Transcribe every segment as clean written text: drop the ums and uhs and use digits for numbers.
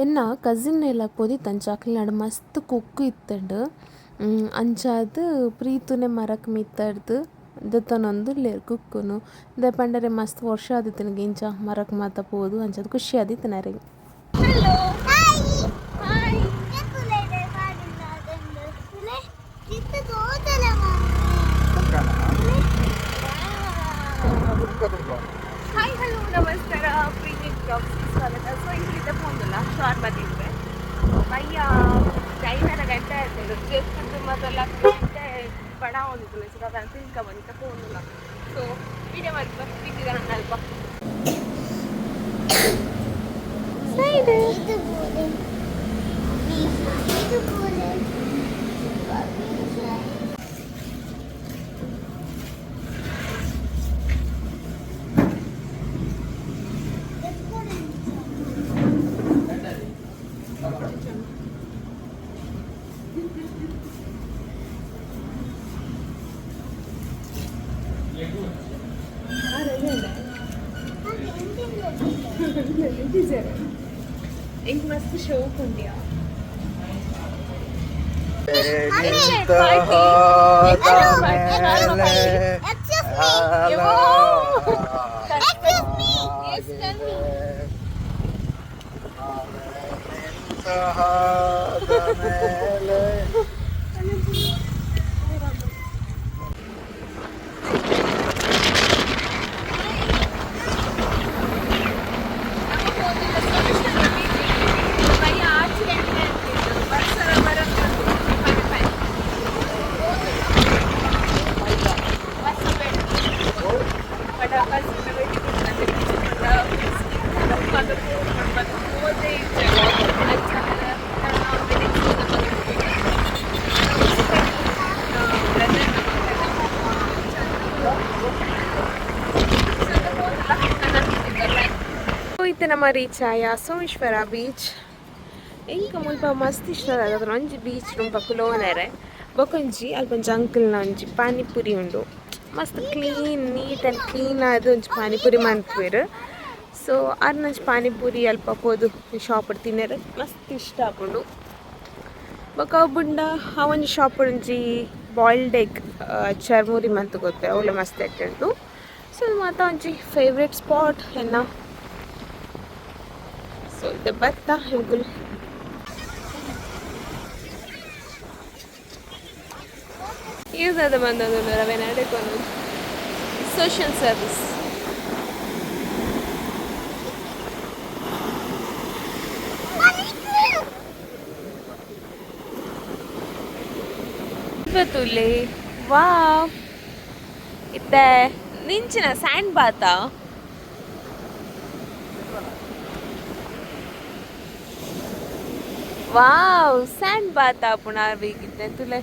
ಎನ್ನ ಕಸಿನ್ ಪೋದಿ ತಂಚಾಕ್ಲಿನಾಡು ಮಸ್ತ್ ಕುಕ್ಕು ಇತ್ತಂಡು ಅಂಚಾದ್ ಪ್ರೀತುನೆ ಮರಕ್ ಮಿತ್ತಡ್ದು ದೆತ್ತೊನೊಂದುಲ್ಲೆರ್ ಕುಕ್ಕುನು ದಾಯೆ ಪಂಡರೆ ಮಸ್ತ್ ವರ್ಷ ಆದಿತ್ತಿನಗ ಇಂಚ ಮರಕ್ ಮಾತ ಪೋದು ಅಂಚಾದ್ ಖುಷಿ ಆದಿತ್ತಿನರೆಗ್. ಹಾಯ್ ಹಲೋ ನಮಸ್ಕಾರ ಪ್ರೀಮಿಯರ್ ಬ್ಲಾಗ್ಸ್ಗೆ ಸ್ವಾಗತ. ಸೊ ಇಲ್ಲಿದ್ದ ಫೋನ್ದಲ್ಲ ಶಾರ್ಟ್ ಬಂದಿದ್ದೆ ಭಯ್ಯ ಚೈನಾದ ಗಂಟೆ ಆಯ್ತು ಜೆಪ್ಪುದು ಮೊದಲ ಗಂಟೆ ಬಡ ಒಂದಿತ್ತು ಮೆಸರು ಅದನ್ನು ತಿನ್ಕ ಬಂದಿದ್ದ ಫೋನ್ದಲ್ಲ. ಸೊ ವಿಡಿಯೋ ಮಾಡಿ ಬಿಟ್ಟಿದ್ದೆ ನನ್ನ ಅಲ್ಪ इंक मस्त शौक उंडिया ನಮ್ಮ ರೀಚ್ ಆಯ ಸೋಮೇಶ್ವರ ಬೀಚ್ ಇಂಕ ಮುಲ್ಪ ಮಸ್ತ್ ಇಷ್ಟ ಆದ ಒಂಜಿ ಬೀಚ್ ಪಕ್ಕುಲೋನೆರೆ ಬೊಕೊಂಜಿ ಅಲ್ಪೊಂಜಿ ಅಂಕಲ್ನ ಒಂಜಿ ಪಾನಿಪುರಿ ಉಂಡು ಮಸ್ತ್ ಕ್ಲೀನ್ ನೀಟ್ ಆ್ಯಂಡ್ ಕ್ಲೀನ್ ಆದ ಒಂಜಿ ಪಾನಿಪುರಿ ಮನ್ಪುವೆರ್. ಸೊ ಅರ್ನಂಚಿ ಪಾನಿಪುರಿ ಅಲ್ಪ ಪೋದು ಶಾಪ್ ತಿನ್ನರೆ ಮಸ್ತ್ ಇಷ್ಟ ಆಪುಂಡು. ಬೊಕ ಬುಂಡ ಆ ಒಂಜಿ ಶಾಪ್ ಒಂಜಿ ಬಾಯ್ಲ್ಡ್ ಎಗ್ ಚರ್ಮುರಿ ಮಂತ್ ಗೊತ್ತೆ ಅವಳೆ ಮಸ್ತ್ ಎಟ್ಟುಂಟು. ಸೊ ಮಾತ ಒಂಜಿ ಫೇವ್ರೆಟ್ ಸ್ಪಾಟ್ ಎನ್ನ. ಸೊ ಇದು ಬತ್ತ ಅಂಕುಲ್ ಯೂಸದ ಬಂದದ್ದು ರವೆ ನಡೆಕೊಂಡು ಸೋಷಿಯಲ್ ಸರ್ವಿಸ್ ತುಲೆ ವಾ ಇತ್ತೆ ನಿಂಚಿನ ಸ್ಯಾಂಡ್ ಬಾತಾ ವಾವ್ ಸ್ಯಾಂಡ್ ಬಾತ್ ಆಪುಣ ಬೇಕಿತ್ತೆ ತುಲೆ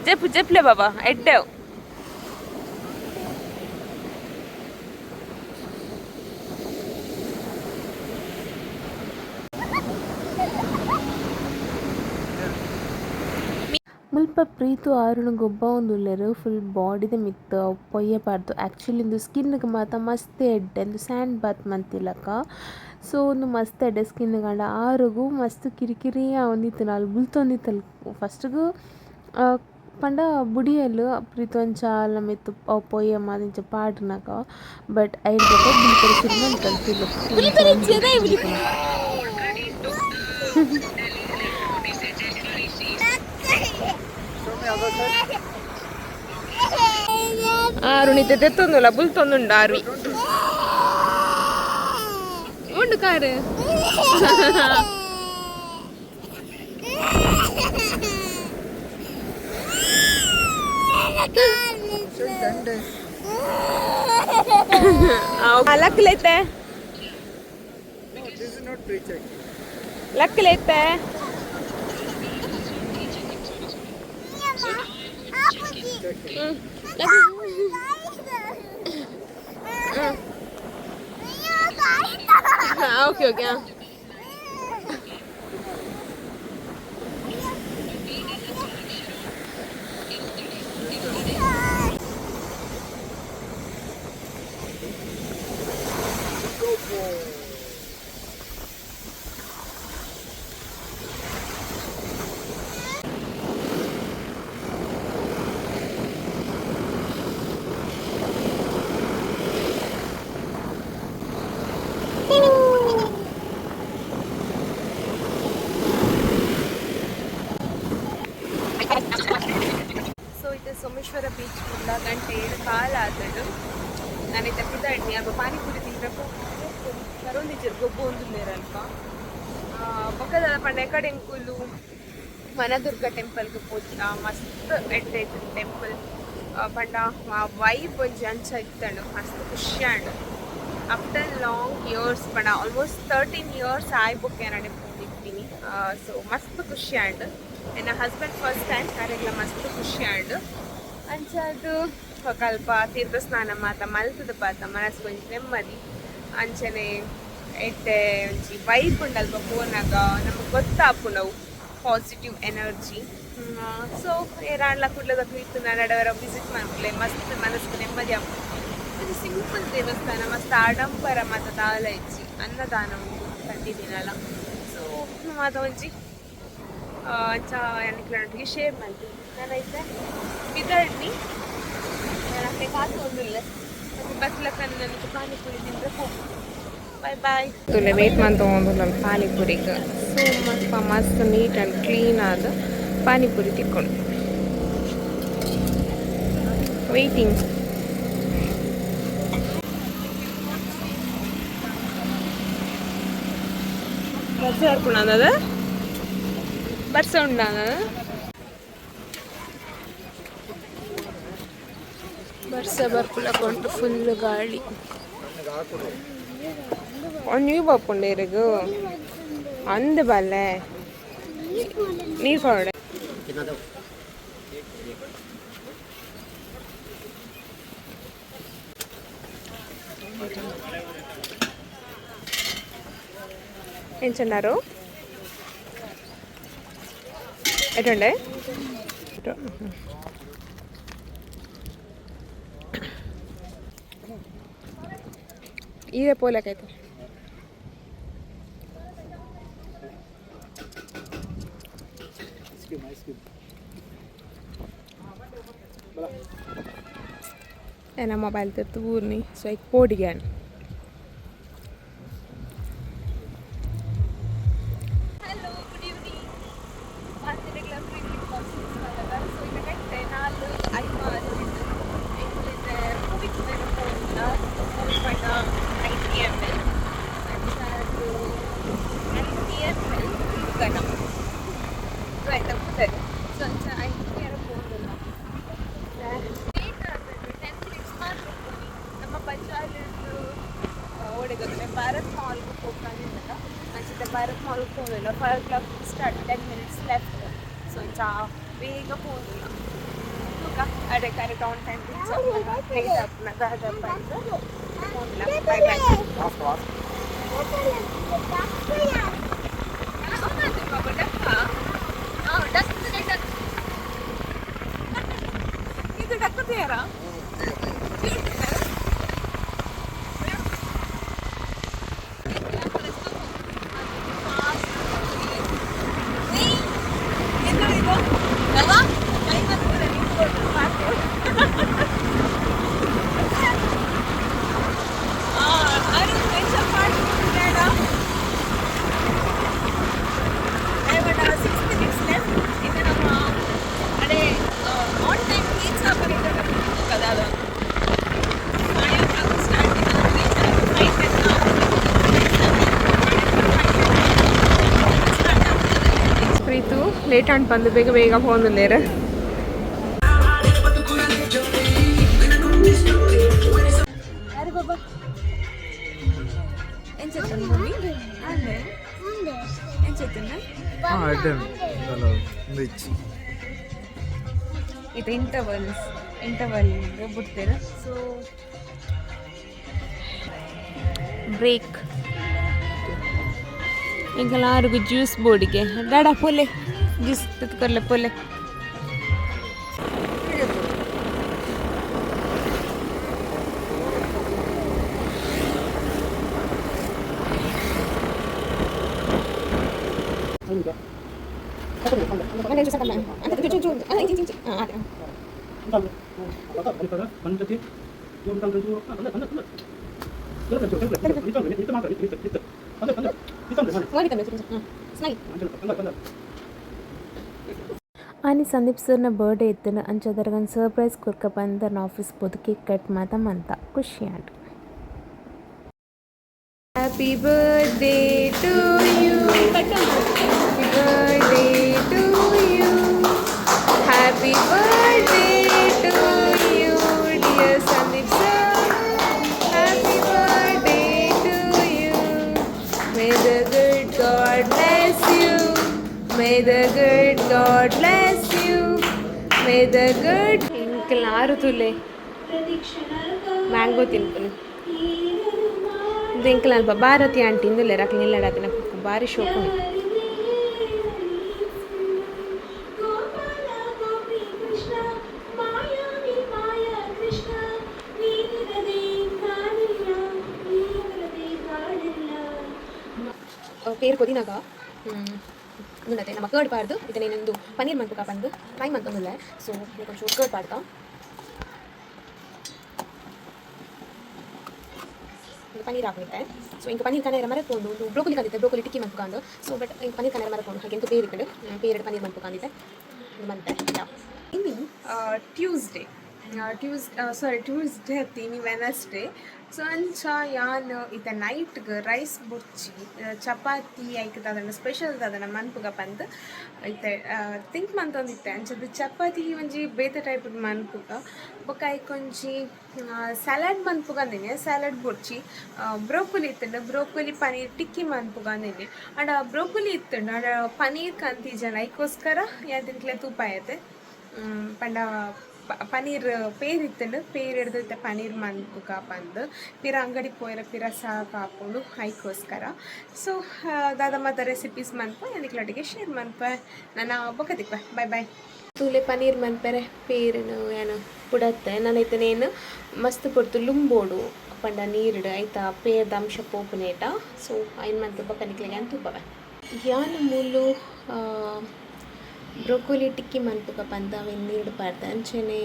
ಜಪ್ಪು ಜಪ್ಲೆ ಬಾಬಾ ಎಡ್ಡೆವ್ ಮುಲ್ಪ ಪ್ರೀತು ಆರುಣು ಗೊಬ್ಬ ಒಂದುಲ್ಲೆರ್ ಫುಲ್ ಬಾಡಿದ ಮಿತ್ತ ಪೊಯ್ಯಪಾರ್ದು ಆ್ಯಕ್ಚುಲಿ ಇಂದು ಸ್ಕಿನ್ಗೆ ಮಾತ ಮಸ್ತ್ ಎಡ್ಡೆ ಅಂದು ಸ್ಯಾಂಡ್ ಬಾತ್ ಮಂತಿಲಕ. ಸೊ ಒಂದು ಮಸ್ತ್ ಎಡ್ಡೆ ಸ್ಕಿನ್ ಕಂಡ ಆರುಗು ಮಸ್ತ್ ಕಿರಿಕಿರಿಯ ಒಂದಿತ್ತು ನಾಲ್ ಬುಲ್ತೊಂದಿತ್ತಲ್ ಫಸ್ಟ್ಗೂ ಪಂಡ ಬುಡಿಯಲು ಪ್ರೀತು ಅಂಚಾಲ ಮಿತ್ತು ಪೊಯ್ಯ ಮಾದಿಂಚ ಪಾಡ್ನಕ ಬಟ್ ಐಡ್ ಗೊತ್ತ ಬುಲ್ಕರಿ ಸಿರ್ಮನ್ ಕಲ್ತಿಲ್ಲ ಆರುಣಿತೆ ತೆತ್ತೊಂದುಲ್ಲ ಬುಲ್ತೊಂದುಂಡು ಆರು ಉಂಡು ಕಾರು ಲಕ್ಕಲೈತೆ ಲಕ್ಕಲೈತೆ ಓಕೆ ಓಕೆ ಏನು ಕಾಲ ಆತಡು ನಾನೈತೆ ಪಿದಾಡ್ನಿ ಅಲ್ಪ ಪಾನಿಪುರಿ ತಿಂದ್ರೆ ಕರೋಂದಿಜ್ಜರು ಗೊಬ್ಬು ಒಂದುಲ್ಲೇರ ಅಲ್ಪ ಬೊಕ್ಕದ ಪಂಡ ಎಕಡೆ ಎಂಕುಲು ವನದುರ್ಗ ಟೆಂಪಲ್ಗೆ ಪೋತಿ ಮಸ್ತ್ ಎಡ್ಡೆ ಟೆಂಪಲ್ ಪಂಡ ವೈಬ್ ಒಂಜಿ ಅಂಚ ಇತ್ತಂಡು ಮಸ್ತ್ ಖುಷಿ ಆಂಡ್ ಆಫ್ಟರ್ ಲಾಂಗ್ ಇಯರ್ಸ್ ಪಂಡ ಆಲ್ಮೋಸ್ಟ್ 13 ಇಯರ್ಸ್ ಆಯ್ ಬೊಕ್ಕೆ ನಾನೇ ಪೋದಿದ್ದೀನಿ ಸೊ ಮಸ್ತ್ ಖುಷಿ ಆಂಡ್ ನನ್ನ ಹಸ್ಬೆಂಡ್ ಫಸ್ಟ್ ಟೈಮ್ ಯಾರೆಲ್ಲ ಮಸ್ತ್ ಖುಷಿ ಆಂಡ್ ಅಂಚದು ಕಲ್ಪ ತೀರ್ಥ ಸ್ನಾನ ಮಾತ ಮಲ್ತದ ಪಾತ ಮನಸ್ಸು ಕೊಂಚ ನೆಮ್ಮದಿ ಅಂಚನೆ ಎಡ್ಡೆ ಒಂಜಿ ವೈಬ್ ಉಂಡಲ್ಪ ಪೋನಾಗ ನಮಗೆ ಗೊತ್ತಾಪು ನಾವು ಪಾಸಿಟಿವ್ ಎನರ್ಜಿ ಸೊ ಏರಾಣ್ಲ ಕುಡ್ಲದ ಕುರಿತು ನಡವರ ವಿಸಿಟ್ ಮಾಡ್ಕೊಳ್ಳಿ ಮಸ್ತ್ ಮನಸ್ಸು ನೆಮ್ಮದಿ ಆಗ್ಬೋದು ಇದು ಸಿಂಪಲ್ ದೇವಸ್ಥಾನ ಮಸ್ತ್ ಆಡಂಬರ ಮತ್ತು ದಾಲ ಇಚ್ಚಿ ಅನ್ನದಾನ ಉಂಟು ಕಂಡಿದ್ದೀನಲ್ಲ ಸೊ ಮಾತ ಒಂಜಿ ಅಂಚ ಎನ್ನಿಕ್ಲೊಟ್ಟಿಗೆ ಶೇರ್ ಮಾಡ್ತೀನಿ ನಾನೈತೆ ಬಿದಡ್ನಿ ನನಗೆ ಕಾಸು ಒಂದಿಲ್ಲ ಮತ್ತು ಬಸ್ಲಕ್ಕ ನನಗೆ ಪಾನಿಪುರಿ ತಿಂದರೆ ಹೋಗ್ಬೋದು ಬಾಯ್ ಬಾಯ್ ತುಲೆ ವೇಟ್ ಮಾಡಿ ತೊಗೊಂಡು ನನ್ನ ಪಾನಿಪುರಿಗೆ ಸೊ ಮಸ್ತ್ ನೀಟ್ ಆ್ಯಂಡ್ ಕ್ಲೀನ್ ಆದ ಪಾನಿಪುರಿ ತಿಕ್ಕೊಂಡು ವೆಯ್ಟಿಂಗ್ ಬರ್ಸ ಹರ್ಕೊಂಡದ ಬರ್ಸ ಉಂಡದ ಬರ್ಸ ಬರ್ಪುಲಕೊಂಡು ಫುಲ್ ಗಾಳಿ ನೀವು ಬಾಪುಂಡೆ ಇರಗು ಅಂದ ಬಲ್ಲೆ ನೀರು ಕೊಡೆ ఎంచున్నారు ఎటుండే ఇదే పోలేకైతేena mobile terturni so ik podigan hello good evening pastiregla free courses kalaga so idakette naalu aimaru inglise movie menu ponna movie panda 90 ml anchadu 90 ml gana so eta putare so ancha 5 era ponna Bharat ಮಾಲ್ಗೆ ಹೋಗ್ಕೊಂಡಿದ್ದಲ್ಲ ಅನ್ಸುತ್ತೆ ಭಾರತ್ ಮಾಲ್ಗೆ ಹೋಗಿಲ್ಲ 5 o'clock start 10 minutes left so ಚಾ ಬೇಗ ಹೋಗಿಲ್ಲ ಅದೇ correct on time late ಆಗ್ತದೆ ಹೋಗಿಲ್ಲ bye bye ಇದು ಡಕ್ಕುತ್ತೀರಾ late and ಬಂದು ಬೇಗ ಬೇಗ ಹೋಗಿಲ್ಲೇರ ಯಾರು ಬಾಬಾ ಏನ್ ಚೆತ್ತನ ಮಮ್ಮಿ ಅಲ್ಲೇ ಏನ್ ಚೆತ್ತನ ಇದು ಇಂಟರ್ವಲ್ ಬಿಡ್ತೀರ ಸೊ ಬ್ರೇಕ್ ಇಂಕಲಾರಿಗೂ ಜ್ಯೂಸ್ ಬೋರ್ಡಿಗೆ ಡಾಡಾ ಪೋಲೆ ಜ್ಯೂಸ್ ತೆತ್ಕೊರ್ಲೆ ಪೋಲೆ आणि संदीप सरನ ಬರ್ಡೇ ಇತ್ತು ಅಂಚದರಗನ್ ಸರ್ಪ್ರೈಸ್ ಕೊರ್ಕ ಬಂದನ ಆಫೀಸ್ ಪೋದು ಕೇಕ್ ಕಟ್ ಮಾತ ಮಂತ ಖುಷಿ and happy birthday to you, happy birthday to you, happy birthday to you dear Sandeep sir, happy birthday to you, may the good God bless you, may the good God bless you, may the good ಇಂಕಲ್ ಆರು ತುಲೆ mango ತಿನ್ಪನು Ilkal ಅಲ್ಪ Bharati aunty ಇಂದುಲೆ ರಕ್ಲಿ ನಿಲ್ಲಡಾಕ నాకు ಭಾರಿ ಶೋಕು పేరు కొద్దినాక ఉన్నదే ನಮ್ಮ curd ಪಾಡ್ದು ಇದನ್ನೇನೊಂದು paneer ಮಂತುಕ ಬಂದು ಫ್ರೈ ಮಂತೊಂದಿಲ್ಲ ಸೊ కొంచెం ಕರ್ಡ್ ಪಾಡ್ತಾ ಪನ್ನೀರ್ ಹಾಕಿದ್ದೆ ಸೊ ಇಂಕ ಪನ್ನೀರ್ ಕನ್ನಡ ಮರಕೊಂಡು ಒಂದು ಬ್ರೋಕೊಲಿ ಕಂದಿದ್ದೆ ಬ್ರೋಕೊಲಿ ಟಿಕ್ಕಿ ಮಂತ್ಕೊಂಡು ಸೊ ಬಟ್ ಇಂಕ ಪನ್ನೀರ್ ಕನ್ನಡ ಮರಕೊಂಡು ಹಾಗೆ ಎಂತ ಪೇರು ಇಟ್ಟು ಪೇರೆಡು ಪನ್ನೀರ್ ಮಂತ್ಕೊಂಡಿದ್ದೆ ಮಂತೆ ಇನ್ನು ಟ್ಯೂಸ್ಡೇ ಟ್ಯೂಸ್ಡೇ ಹತ್ತೀನಿ ವೆನಸ್ಡೇ ಸೊ ಅಂಚ ಯಾನ್ ಇತ್ತ ನೈಟ್ಗೆ ರೈಸ್ ಬುರ್ಚಿ ಚಪಾತಿ ಐಕದ ಅದನ್ನು ಸ್ಪೆಷಲ್ ಅದನ್ನು ಮನ್ಪುಗ ಬಂದು ಐತೆ ಥಿಂಕ್ ಮಂತೊಂದಿತ್ತೆ ಅಂಚದು ಚಪಾತಿ ಒಂಜಿ ಬೇತೆ ಟೈಪ್ ಮನ್ಪುಗ ಬೊಕ ಐಕೊಂಜಿ ಸಲಾಡ್ ಮನ್ಪುಗ ಅಂದಿನಿ ಸಲಾಡ್ ಬುರ್ಚಿ ಬ್ರೋಕೊಲಿ ಇತ್ತಂಡು ಬ್ರೋಕೊಲಿ ಪನೀರ್ ಟಿಕ್ಕಿ ಮನ್ಪುಗ ಅಂದಿನಿ ಆಂಡ ಬ್ರೋಕೊಲಿ ಇತ್ತಂಡು ಆಂಡ ಪನೀರ್ ಕಂತಿಜನ ಐಕೋಸ್ಕರ ಯಾತಿನ್ಕ್ಲೆ ತೂಪ ಐತೆ ಪಂಡ ಪನೀರ್ ಪೇರ್ ಇತ್ತಂಡು ಪೇರ್ ಹಿಡ್ದು ಪನೀರ್ ಮನ್ಪುಗ ಬಂದು ಪಿರ ಅಂಗಡಿ ಪೋಯರ ಪಿರ ಸಾಕು ಹಾಕೊಂಡು ಐಕೋಸ್ಕರ ಸೊ ದಾದ ಮತ್ತು ರೆಸಿಪೀಸ್ ಮನ್ಪ ಎನಿಕ್ಲೊಟ್ಟಿಗೆ ಶೇರ್ ಮನ್ಪ ನಾನು ಬೊಕದಿಪ್ಪ ಬಾಯ್ ಬಾಯ್ ತೂಲೆ ಪನೀರ್ ಮನ್ಪೆರೆ ಪೇರನು ಏನು ಪುಡತ್ತೆ ನಾನೈತನೇನು ಮಸ್ತ್ ಪೊಡ್ತು ಲುಂಬೋಡು ಪಂಡ ನೀರುಡು ಐತ ಪೇರ್ದ ಅಂಶ ಪೋಪುನೇಟ ಸೊ ಐನ್ ಮಂತ್ ಬೊಕನಿಕ್ಲೆಗೆ ಅಂತ ತೂಪವೆ ಯಾನು ಮೂಲು ಬ್ರೋಕೊಲಿ ಟಿಕ್ಕಿ ಮನ್ಪುಗ ಬಂದ ಅವೇನು ನೀರು ಪಾಡ್ದೆ ಅಂಚೆನೆ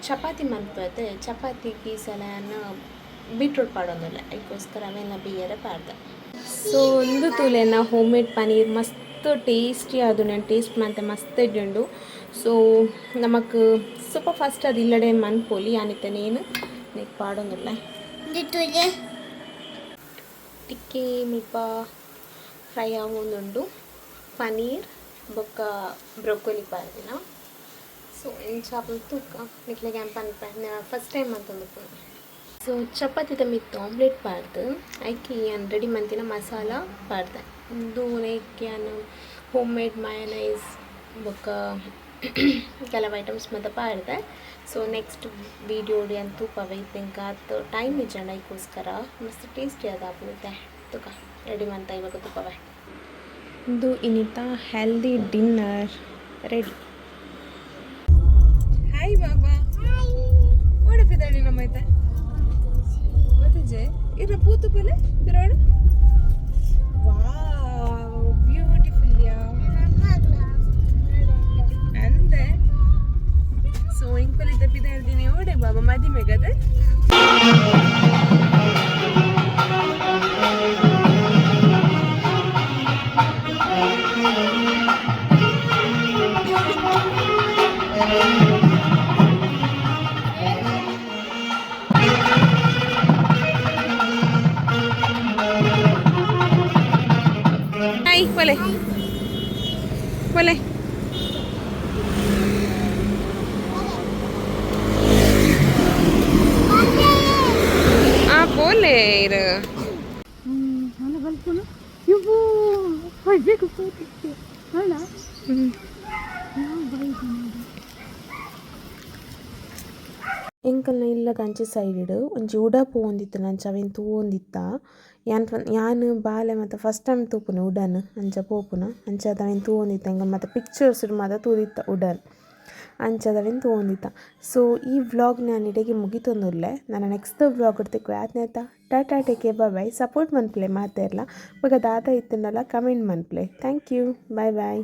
ಚಪಾತಿ ಮನ್ಪತ್ತೆ ಚಪಾತಿಗೆ ಸಲ ಬೀಟ್ರೂಟ್ ಪಾಡೋದಿಲ್ಲ ಅದಕ್ಕೋಸ್ಕರ ಅವೆಲ್ಲ ಬೇರೆ ಪಾಡ್ದೆ ಸೊ ಒಂದು ತೂಲೆನ ಹೋಮ್ ಮೇಡ್ ಪನೀರ್ ಮಸ್ತ್ ಟೇಸ್ಟಿ ಅದು ನಾನು ಟೇಸ್ಟ್ ಮಾಡ್ತೆ ಮಸ್ತ್ ಇದ್ದುಂಡು ಸೊ ನಮಕ್ ಸ್ವಲ್ಪ ಫಸ್ಟ್ ಅದು ಇಲ್ಲಡೆ ಮನ್ಪೋಲಿ ಯಾನಿತ್ತನೇನು ನೀನು ಪಾಡೋದಿಲ್ಲ ಟಿಕ್ಕಿ ಮುಲ್ಪ ಫ್ರೈ ಆಗೋದುಂಡು ಪನೀರ್ ಬೊಕ್ಕ ಬ್ರೊಕೊಲಿ ಪಾರ್ದಿನ ಸೊ ಎಂಚಾಪಲ್ ತೂಕ ನಿಕ್ಲೆಗೆ ಪನ್ಪೆ ಫಸ್ಟ್ ಟೈಮ್ ಅಂತಂದು ಸೊ ಚಪಾತಿದ ಮಿತ್ತು ಆಮ್ಲೆಟ್ ಪಾಡ್ದು ಐಕಿ ಏನು ರೆಡಿ ಮಂತಿನ ಮಸಾಲ ಪಾಡ್ದೆ ಇದು ನಾನು ಹೋಮ್ ಮೇಡ್ ಮಯನೈಸ್ ಬೊಕ್ಕ ಕೆಲವು ಐಟಮ್ಸ್ ಮತ್ತೆ ಪಾಡ್ದೆ ಸೊ ನೆಕ್ಸ್ಟ್ ವೀಡಿಯೋಡಿ ಅಂತ ತೂಪವೆ ಇದ್ದಂಗೆ ಅದು ಟೈಮ್ ಇಜ್ಜಂಡ ಅದಕ್ಕೋಸ್ಕರ ಮಸ್ತ್ ಟೇಸ್ಟಿ ಅದ ಆಗುತ್ತೆ ತುಕ ರೆಡಿ ಮಂತ ಇವಾಗ ತುಪ್ಪವೆ ಇದು ಇನ್ನಿತ ಹೆಲ್ದಿ ಡಿನ್ನರ್ ರೆಡಿ ಹಾಯ್ ಬಾಬಾ ಓಡಪಿದ್ದಾಳೆ ನಮ್ಮೈತೆ ಗೊತ್ತಿಜೆ ಇರ ಪೂತು ಪಲೆ ಪಿರೋಡು ವಾವ್ ಬ್ಯೂಟಿಫುಲ್ ಯಾ ಅಂದೆ ಸೊ ಇಂಪಲ್ ತಪ್ಪಿದ ಹೇಳ್ತೀನಿ ಓಡೆ ಬಾಬಾ ಮದಿಮೆಗದೆ बोले बोले बोले ಎಂಕಲ್ನ ಇಲ್ಲದ ಅಂಚೆ ಸೈಡ್ ಒಂಜಿ ಉಡಪು ಒಂದಿತ್ತು ನಂಚ ಅವೇನು ತೂವೊಂದಿತ್ತ ಯಾನ್ ಬಾಲೆ ಮತ್ತು ಫಸ್ಟ್ ಟೈಮ್ ತೂಪುನೆ ಉಡನ್ ಅಂಚ ಪೋಪುನ ಅಂಚದ ಅವೇನು ತೂವೊಂದಿತ್ತ ಎಂಗ ಮತ್ತು ಪಿಕ್ಚರ್ಸ್ ಮಾತ ತೂದಿತ್ತ ಉಡನ್ ಅಂಚದವೇನು ತೂವೊಂದಿತ್ತ ಸೊ ಈ ವ್ಲಾಗ್ ನಾನು ಇಡೆಗೆ ಮುಗಿತೊಂದುಲ್ಲೆ ನಾನು ನೆಕ್ಸ್ಟ್ ವ್ಲಾಗ್ ಇಡ್ತಿಕ್ಕು ಯಾತ್ನೇತ ಟಾಟಾ ಟೇಕೆ ಬಾಯ್ ಸಪೋರ್ಟ್ ಮನ್ಪ್ಲೆ ಮಾತೇರ್ಲ ಇವಾಗ ದಾದ ಇತ್ತನಲ್ಲ ಕಮೆಂಟ್ ಮನ್ಪ್ಲೆ ಥ್ಯಾಂಕ್ ಯು ಬಾಯ್ ಬಾಯ್